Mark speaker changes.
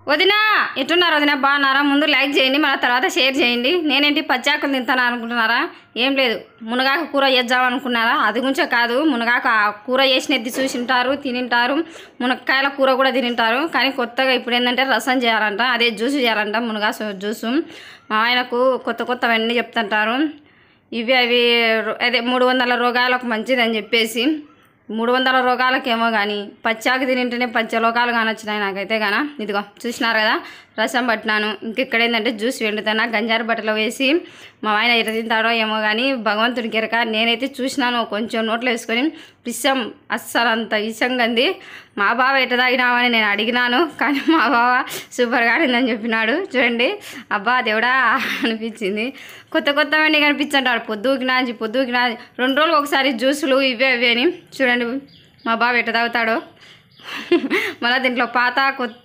Speaker 1: వదినా ఎట్టున్నారు వదినా బాగున్నారా? ముందు లైక్ చేయండి, మళ్ళీ తర్వాత షేర్ చేయండి. నేనేంటి పచ్చాకులు తింటాను అనుకుంటున్నారా? ఏం లేదు, మునగాకు కూర చేద్దామనుకున్నారా? అది గురించే కాదు, మునగాకు కూర చేసినది చూసింటారు, తినింటారు, మునక్కాయల కూర కూడా తినింటారు. కానీ కొత్తగా ఇప్పుడు ఏంటంటే రసం చేయాలంట, అదే జ్యూస్ చేయాలంట, మునగా జ్యూసు. మా ఆయనకు కొత్త కొత్తవన్నీ చెప్తుంటారు. ఇవి అవి అదే 300 రోగాలకు మంచిదని చెప్పేసి 300 రోగాలకేమో కానీ పచ్చాకు తింటేనే పంచలోకాలు కానొచ్చినాయి నాకైతే గాన. ఇదిగో చూసినారు కదా, రసం పట్టినాను. ఇంకెక్కడ ఏంటంటే జ్యూస్ వెండుతాను, గంజారు బట్టలో వేసి. మా ఆయన ఎట తింటాడో ఏమో కానీ భగవంతుడికి ఎరక. నేనైతే చూసినాను, కొంచెం నోట్లో వేసుకొని పిస్సం అస్సలు అంత ఇసంగా ఉంది. మా బావ ఎట తాగినామని నేను అడిగినాను, కానీ మా బావ సూపర్గా ఆడిందని చెప్పినాడు. చూడండి, అబ్బా దేవుడా అనిపించింది. కొత్త కొత్తవన్నీ కనిపించంటాడు, పొద్దుకి నాంచి 2 రోజులకు ఒకసారి జ్యూసులు ఇవే ఇవే అని. చూడండి మా బావ ఎట తాగుతాడో. మళ్ళీ దీంట్లో పాత కొత్త